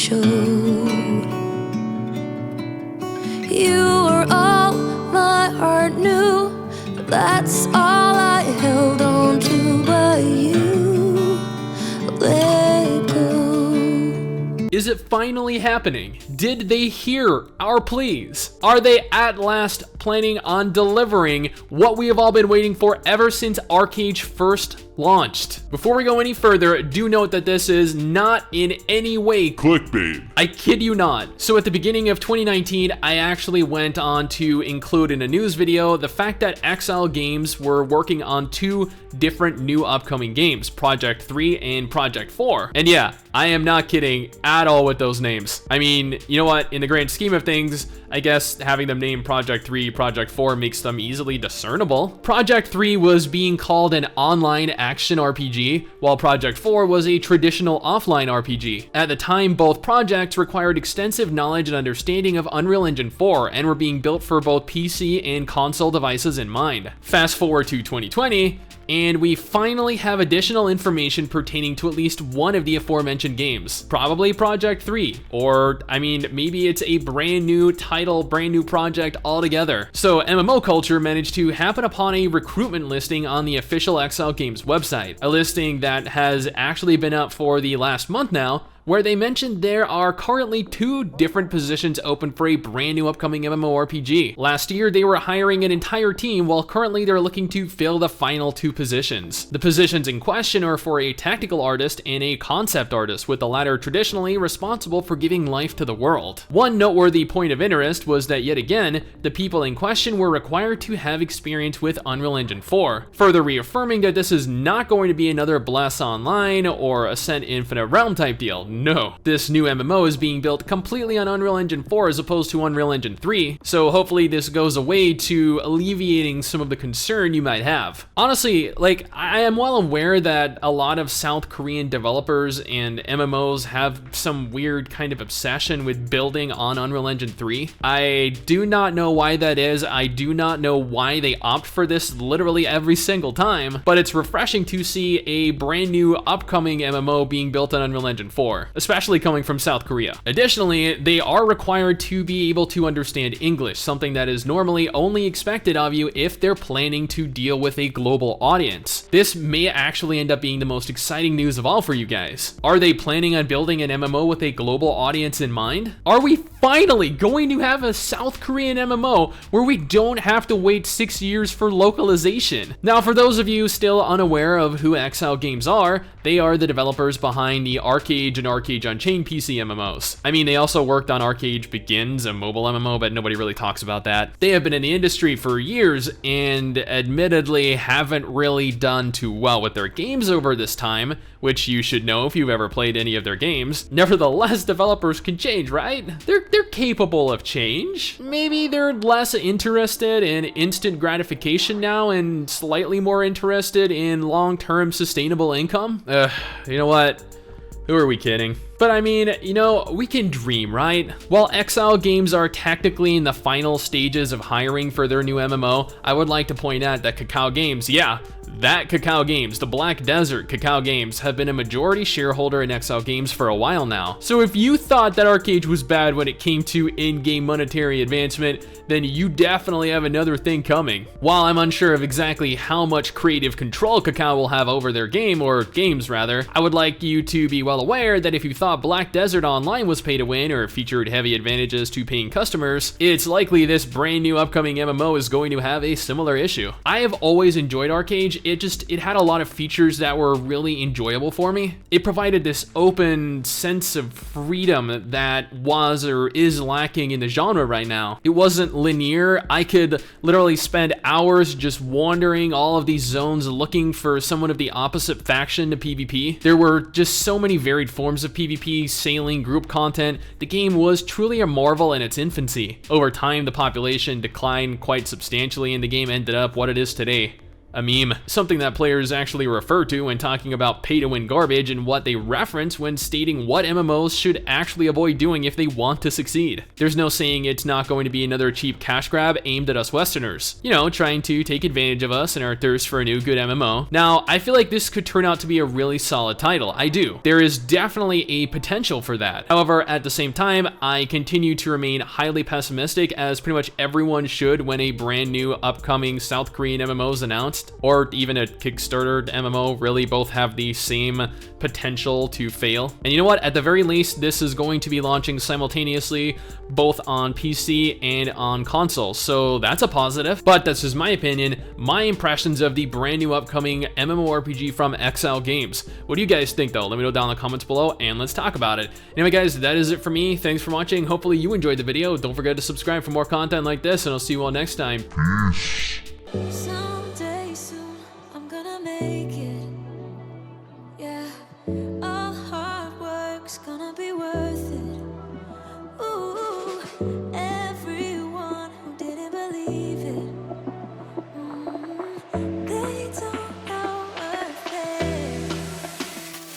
showed. You were all my heart knew, but that's all I held on to, but you let go. Is it finally happening? Did they hear our pleas? Are they at last planning on delivering what we have all been waiting for ever since ArcheAge first launched? Before we go any further, do note that this is not in any way clickbait. I kid you not. So at the beginning of 2019, I actually went on to include in a news video the fact that XLGames were working on 2 different new upcoming games, Project 3 and Project 4. And yeah, I am not kidding at all with those names. I mean, you know what? In the grand scheme of things, I guess having them named Project 3, Project 4 makes them easily discernible. Project 3 was being called an online action RPG, while Project 4 was a traditional offline RPG. At the time, both projects required extensive knowledge and understanding of Unreal Engine 4 and were being built for both PC and console devices in mind. Fast forward to 2020, and we finally have additional information pertaining to at least one of the aforementioned games. Probably Project 3, or I mean, maybe it's a brand new title, brand new project altogether. So MMO Culture managed to happen upon a recruitment listing on the official XLGames website, a listing that has actually been up for the last month now, where they mentioned there are currently 2 different positions open for a brand new upcoming MMORPG. Last year, they were hiring an entire team, while currently they're looking to fill the final 2 positions. The positions in question are for a tactical artist and a concept artist, with the latter traditionally responsible for giving life to the world. One noteworthy point of interest was that yet again, the people in question were required to have experience with Unreal Engine 4, further reaffirming that this is not going to be another Bless Online or Ascent Infinite Realm type deal. No, this new MMO is being built completely on Unreal Engine 4 as opposed to Unreal Engine 3, so hopefully this goes away to alleviating some of the concern you might have. Honestly, like, I am well aware that a lot of South Korean developers and MMOs have some weird kind of obsession with building on Unreal Engine 3. I do not know why that is. I do not know why they opt for this literally every single time, but it's refreshing to see a brand new upcoming MMO being built on Unreal Engine 4. Especially coming from South Korea. Additionally, they are required to be able to understand English, something that is normally only expected of you if they're planning to deal with a global audience. This may actually end up being the most exciting news of all for you guys. Are they planning on building an MMO with a global audience in mind? Are we finally going to have a South Korean MMO where we don't have to wait 6 years for localization? Now, for those of you still unaware of who XLGames are, they are the developers behind the ArcheAge and ArcheAge Unchained PC MMOs. I mean, they also worked on ArcheAge Begins, a mobile MMO, but nobody really talks about that. They have been in the industry for years and admittedly haven't really done too well with their games over this time, which you should know if you've ever played any of their games. Nevertheless, developers can change, right? They're capable of change. Maybe they're less interested in instant gratification now and slightly more interested in long-term sustainable income. You know what? Who are we kidding? But I mean, you know, we can dream, right? While XLGames are technically in the final stages of hiring for their new MMO, I would like to point out that Kakao Games, yeah, that Kakao Games, the Black Desert Kakao Games, have been a majority shareholder in XLGames for a while now. So if you thought that ArcheAge was bad when it came to in-game monetary advancement, then you definitely have another thing coming. While I'm unsure of exactly how much creative control Kakao will have over their game, or games rather, I would like you to be well aware that if you thought Black Desert Online was pay to win or featured heavy advantages to paying customers, it's likely this brand new upcoming MMO is going to have a similar issue. I have always enjoyed ArcheAge. It had a lot of features that were really enjoyable for me. It provided this open sense of freedom that was or is lacking in the genre right now. It wasn't linear. I could literally spend hours just wandering all of these zones looking for someone of the opposite faction to PvP. There were just so many varied forms of PvP, sailing, group content. The game was truly a marvel in its infancy. Over time, the population declined quite substantially and the game ended up what it is today. a meme, something that players actually refer to when talking about pay-to-win garbage and what they reference when stating what MMOs should actually avoid doing if they want to succeed. There's no saying it's not going to be another cheap cash grab aimed at us Westerners, you know, trying to take advantage of us and our thirst for a new good MMO. Now, I feel like this could turn out to be a really solid title. I do. There is definitely a potential for that. However, at the same time, I continue to remain highly pessimistic, as pretty much everyone should when a brand new upcoming South Korean MMO is announced, or even a Kickstarter MMO, really both have the same potential to fail. And you know what? At the very least, this is going to be launching simultaneously both on PC and on consoles, so that's a positive. But that's just my opinion, my impressions of the brand new upcoming MMORPG from XLGames. What do you guys think though? Let me know down in the comments below and let's talk about it. Anyway guys, that is it for me. Thanks for watching. Hopefully you enjoyed the video. Don't forget to subscribe for more content like this, and I'll see you all next time. Peace. Someday soon, I'm gonna make it. Yeah, all hard work's gonna be worth it. Ooh.